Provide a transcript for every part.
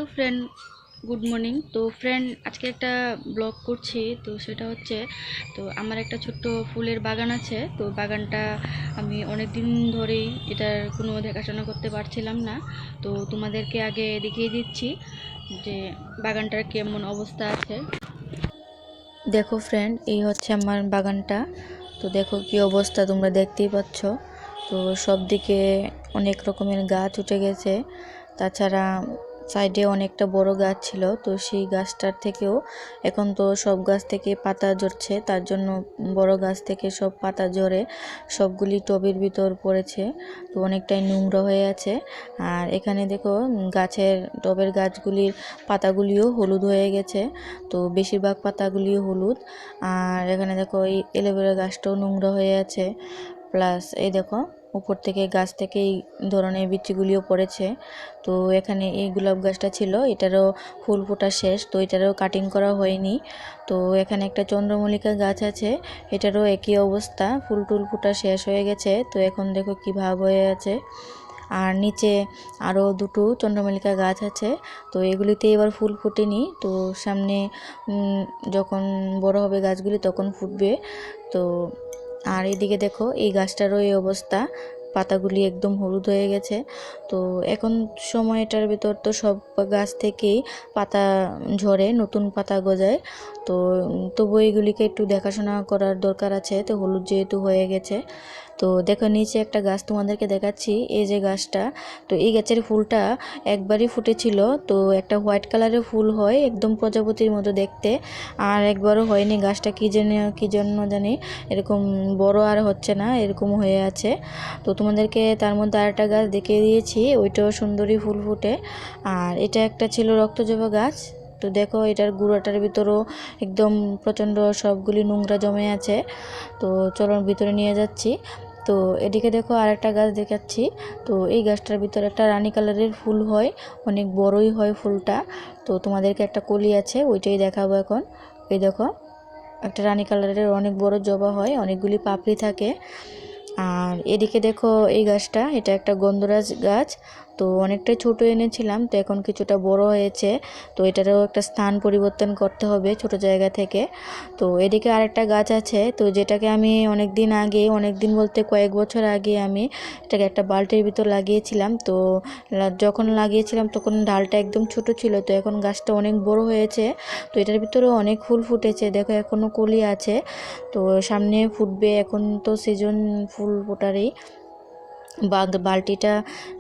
Hello friend, good morning. তো friend, আজকে একটা ব্লগ করছি। তো সেটা হচ্ছে, তো আমার একটা ছোট্ট ফুলের বাগান আছে। তো বাগানটা আমি অনেক দিন ধরেই এটার কোনো দেখাশোনা করতে পারছিলাম না। তো তোমাদেরকে আগে দেখিয়ে দিচ্ছি যে বাগানটার কেমন অবস্থা আছে। দেখো ফ্রেন্ড, এই হচ্ছে আমার বাগানটা। তো দেখো কি অবস্থা, তোমরা দেখতেই পাচ্ছ। তো সব দিকে অনেক রকমের গাছ উঠে গেছে। তাছাড়া সাইডে অনেকটা বড় গাছ ছিল, তো সেই গাছটার থেকেও এখন তো সব গাছ থেকে পাতা ঝরছে, তার জন্য বড় গাছ থেকে সব পাতা ঝরে সবগুলি টবের ভিতর পড়েছে। তো অনেকটাই নোংরা হয়ে আছে। আর এখানে দেখো গাছের টবের গাছগুলির পাতাগুলিও হলুদ হয়ে গেছে। তো বেশিরভাগ পাতাগুলিও হলুদ। আর এখানে দেখো এই এলোভেরা গাছটাও নোংরা হয়ে আছে। প্লাস এই দেখো উপর থেকে গাছ থেকে এই ধরনের বিচিগুলিও পড়েছে। তো এখানে এই গোলাপ গাছটা ছিল, এটারও ফুল ফোটা শেষ, তো এটারও কাটিং করা হয়নি। তো এখানে একটা চন্দ্রমল্লিকা গাছ আছে, এটারও একই অবস্থা, ফুল টুল ফোটা শেষ হয়ে গেছে। তো এখন দেখো কি ভাব হয়ে আছে। আর নিচে আরও দুটো চন্দ্রমল্লিকা গাছ আছে, তো এগুলিতে এবার ফুল ফোটেনি। তো সামনে যখন বড় হবে গাছগুলি তখন ফুটবে। তো আর এদিকে দেখো এই গাছটারও এই অবস্থা, পাতাগুলি একদম হলুদ হয়ে গেছে। তো এখন সময়টার ভিতর তো সব গাছ থেকেই পাতা ঝরে, নতুন পাতা গজায়। তো তবু এগুলিকে একটু দেখাশোনা করার দরকার আছে, তো হলুদ যেহেতু হয়ে গেছে। তো দেখো নিচে একটা গাছ তোমাদেরকে দেখাচ্ছি, এই যে গাছটা। তো এই গাছের ফুলটা একবারই ফুটেছিল। তো একটা হোয়াইট কালারের ফুল হয়, একদম প্রজাপতির মতো দেখতে। আর একবারও হয়নি, গাছটা কী জন্য জানি এরকম বড় আর হচ্ছে না, এরকম হয়ে আছে। তো তোমাদেরকে তার মধ্যে আরেকটা গাছ দেখিয়ে দিয়েছি, ওইটাও সুন্দরী ফুল ফুটে। আর এটা একটা ছিল রক্তজবা গাছ। তো দেখো এটার গুঁড়াটার ভিতরও একদম প্রচণ্ড সবগুলি নোংরা জমে আছে। তো চলো ভিতরে নিয়ে যাচ্ছি। তো এদিকে দেখো আরেকটা গাছ দেখাচ্ছি। তো এই গাছটার ভিতরে একটা রানী কালারের ফুল হয়, অনেক বড়ই হয় ফুলটা। তো তোমাদেরকে একটা কলি আছে, ওইটাই দেখাবো এখন। এই দেখো একটা রানী কালারের অনেক বড় জবা হয়, অনেকগুলি পাপড়ি থাকে। আর এদিকে দেখো এই গাছটা, এটা একটা গন্ধরাজ গাছ। তো অনেকটাই ছোট এনেছিলাম, তো এখন কিছুটা বড় হয়েছে। তো এটারও একটা স্থান পরিবর্তন করতে হবে ছোট জায়গা থেকে। তো এদিকে আরেকটা গাছ আছে, তো যেটাকে আমি অনেক দিন বলতে কয়েক বছর আগে আমি এটাকে একটা বালতির ভিতর লাগিয়েছিলাম। তো যখন লাগিয়েছিলাম তখন ডালটা একদম ছোট ছিল, তো এখন গাছটা অনেক বড় হয়েছে। তো এটার ভিতরেও অনেক ফুল ফুটেছে, দেখো এখনও কলি আছে। তো সামনে ফুটবে, এখন তো সিজন ফুল ফোটারই। বালতিটা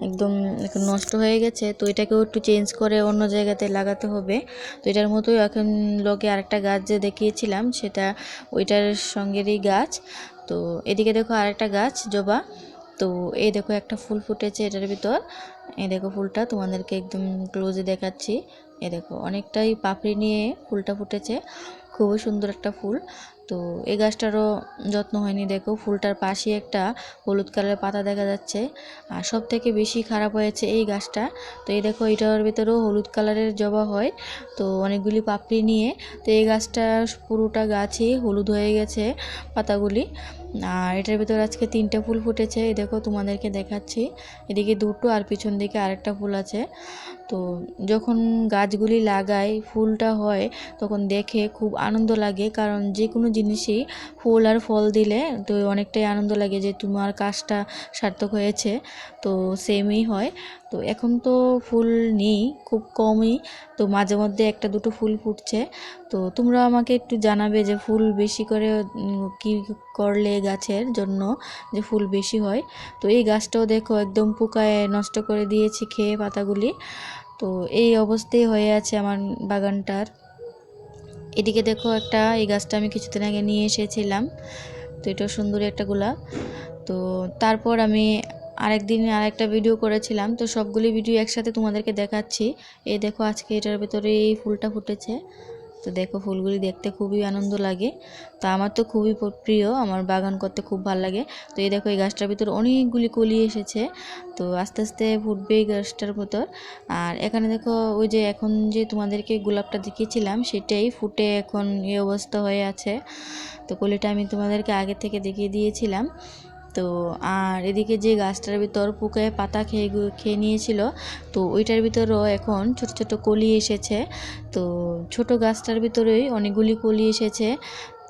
একদম এখন নষ্ট হয়ে গেছে, তো এটাকেও একটু চেঞ্জ করে অন্য জায়গাতে লাগাতে হবে। তো এটার মতোই এখন লগে আরেকটা গাছ যে দেখিয়েছিলাম সেটা ওইটার সঙ্গেরই গাছ। তো এদিকে দেখো আরেকটা গাছ জবা। তো এই দেখো একটা ফুল ফুটেছে এটার ভিতর। এই দেখো ফুলটা তোমাদেরকে একদম ক্লোজে দেখাচ্ছি। এই দেখো অনেকটাই পাপড়ি নিয়ে ফুলটা ফুটেছে, খুবই সুন্দর একটা ফুল। তো এই গাছটারও যত্ন হয়নি, দেখো ফুলটার পাশে একটা হলুদ কালারের পাতা দেখা যাচ্ছে। আর সব থেকে বেশি খারাপ হয়েছে এই গাছটা। তো এই দেখো এটার ভিতরেও হলুদ কালারের জবা হয়, তো অনেকগুলি পাপড়ি নিয়ে। তো এই গাছটা পুরোটা গাছই হলুদ হয়ে গেছে পাতাগুলি। আর এটার ভিতর আজকে 3টে ফুল ফুটেছে, এই দেখো তোমাদেরকে দেখাচ্ছি। এদিকে দুটো আর পিছন দিকে আরেকটা ফুল আছে। তো যখন গাছগুলি লাগাই ফুলটা হয় তখন দেখে খুব আনন্দ লাগে, কারণ যে কোনো জিনিসই ফুল আর ফল দিলে তো অনেকটাই আনন্দ লাগে যে তোমার কাজটা সার্থক হয়েছে। তো সেমই হয়। তো এখন তো ফুল নেই, খুব কমই, তো মাঝে মধ্যে একটা দুটো ফুল ফুটছে। তো তোমরা আমাকে একটু জানাবে যে ফুল বেশি করে কি করলে গাছের জন্য যে ফুল বেশি হয়। তো এই গাছটাও দেখো একদম পোকায় নষ্ট করে দিয়েছে খেয়ে পাতাগুলি। তো এই অবস্থায় হয়ে আছে আমার বাগানটার। এদিকে দেখো একটা এই গাছটা আমি কিছুদিন আগে নিয়ে এসেছিলাম, তো এটাও সুন্দর একটা গোলাপ। তো তারপর আমি আরেকদিন আরেকটা ভিডিও করেছিলাম, তো সবগুলি ভিডিও একসাথে তোমাদেরকে দেখাচ্ছি। এই দেখো আজকে এটার ভেতরে এই ফুলটা ফুটেছে। তো দেখো ফুলগুলি দেখতে খুবই আনন্দ লাগে। তো আমার তো খুবই প্রিয়, আমার বাগান করতে খুব ভালো লাগে। তো এই দেখো এই গাছটার ভিতরে অনেকগুলি কলি এসেছে, তো আস্তে আস্তে ফুটবে এই গাছটার ভেতর। আর এখানে দেখো ওই যে এখন যে তোমাদেরকে গোলাপটা দেখিয়েছিলাম সেটাই ফুটে এখন এই অবস্থা হয়ে আছে। তো কলিটা আমি তোমাদেরকে আগে থেকে দেখিয়ে দিয়েছিলাম। তো আর এদিকে যে গাছটার ভিতর পোকায় পাতা খেয়ে নিয়েছিল, তো ওইটার ভিতরেও এখন ছোট ছোট কলি এসেছে। তো ছোট গাছটার ভিতরেই অনেকগুলি কলি এসেছে।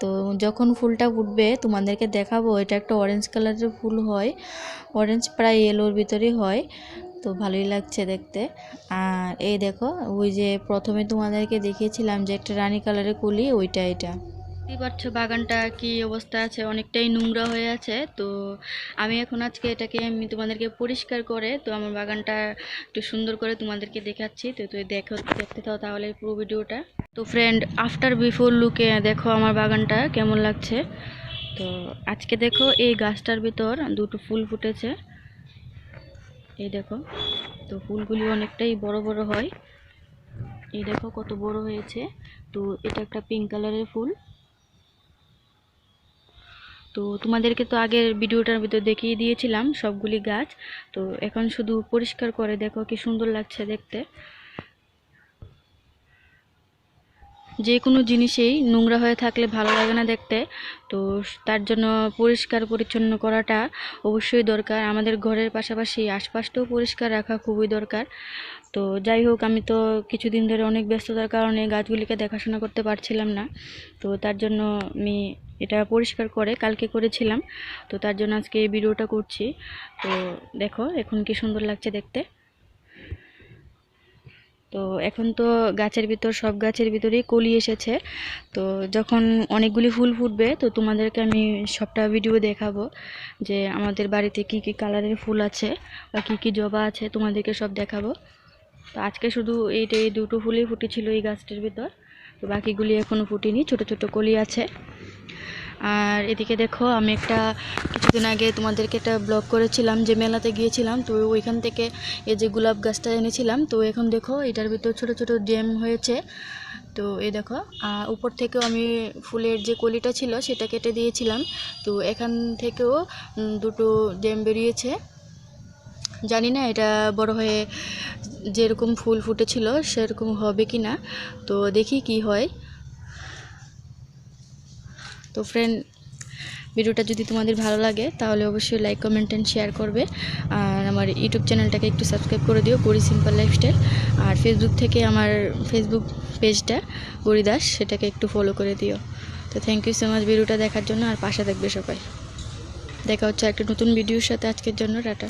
তো যখন ফুলটা ফুটবে তোমাদেরকে দেখাবো। এটা একটা অরেঞ্জ কালারের ফুল হয়, অরেঞ্জ প্রায় ইয়েলোর ভিতরেই হয়। তো ভালোই লাগছে দেখতে। আর এই দেখো, ওই যে প্রথমে তোমাদেরকে দেখিয়েছিলাম যে একটা রানী কালারের কলি, ওইটা এটা। দেখতেই পাচ্ছ বাগানটা কি অবস্থা আছে, অনেকটাই নোংরা হয়ে আছে। তো আমি এখন আজকে এটাকে তোমাদেরকে পরিষ্কার করে তো আমার বাগানটা একটু সুন্দর করে তোমাদেরকে দেখাচ্ছি। তো দেখতে থাও তাহলে পুরো ভিডিওটা। তো ফ্রেন্ড, আফটার বিফোর লুকে দেখো আমার বাগানটা কেমন লাগছে। তো আজকে দেখো এই গাছটার ভিতর দুটো ফুল ফুটেছে, এই দেখো। তো ফুলগুলি অনেকটাই বড় বড় হয়, এই দেখো কত বড় হয়েছে। তো এটা একটা পিঙ্ক কালারের ফুল। তো তোমাদেরকে তো আগের ভিডিওটার ভিতর দেখিয়ে দিয়েছিলাম সবগুলি গাছ। তো এখন শুধু পরিষ্কার করে দেখো কি সুন্দর লাগছে দেখতে। যে কোনো জিনিসেই নোংরা হয়ে থাকলে ভালো লাগে না দেখতে। তো তার জন্য পরিষ্কার পরিচ্ছন্ন করাটা অবশ্যই দরকার। আমাদের ঘরের পাশাপাশি আশপাশটাও পরিষ্কার রাখা খুবই দরকার। তো যাই হোক, আমি তো কিছুদিন ধরে অনেক ব্যস্ততার কারণে গাছগুলিকে দেখাশোনা করতে পারছিলাম না। তো তার জন্য আমি এটা পরিষ্কার করে কালকে করেছিলাম। তো তার জন্য আজকে এই ভিডিওটা করছি। তো দেখো এখন কি সুন্দর লাগছে দেখতে। তো এখন তো গাছের ভিতর, সব গাছের ভিতরেই কলি এসেছে। তো যখন অনেকগুলি ফুল ফুটবে তো তোমাদেরকে আমি সবটা ভিডিও দেখাবো যে আমাদের বাড়িতে কি কি কালারের ফুল আছে বা কি কি জবা আছে, তোমাদেরকে সব দেখাবো। তো আজকে শুধু এই দুটো ফুলই ফুটেছিল এই গাছটির ভিতর। তো বাকিগুলি এখনও ফুটেনি, ছোট ছোট কলি আছে। আর এদিকে দেখো, আমি একটা কিছুদিন আগে তোমাদেরকে একটা ব্লগ করেছিলাম যে মেলাতে গিয়েছিলাম। তো ওইখান থেকে এই যে গোলাপ গাছটা এনেছিলাম। তো এখন দেখো এটার ভিতর ছোট ছোট ড্যাম হয়েছে। তো এই দেখো, উপর থেকেও আমি ফুলের যে কলিটা ছিল সেটা কেটে দিয়েছিলাম। তো এখান থেকেও দুটো ড্যাম বেরিয়েছে। জানি না এটা বড় হয়ে যেরকম ফুল ফুটেছিল সেরকম হবে কি না, তো দেখি কি হয়। তো ফ্রেন্ড, ভিডিওটা যদি তোমাদের ভালো লাগে তাহলে অবশ্যই লাইক, কমেন্ট অ্যান্ড শেয়ার করবে। আর আমার ইউটিউব চ্যানেলটাকে একটু সাবস্ক্রাইব করে দিও, গৌরী সিম্পল লাইফস্টাইল। আর ফেসবুক থেকে আমার ফেসবুক পেজটা গৌরী দাস, সেটাকে একটু ফলো করে দিও। তো থ্যাংক ইউ সো মাচ ভিডিওটা দেখার জন্য। আর পাশে থাকবে সবাই। দেখা হচ্ছে একটা নতুন ভিডিওর সাথে। আজকের জন্য টাটা।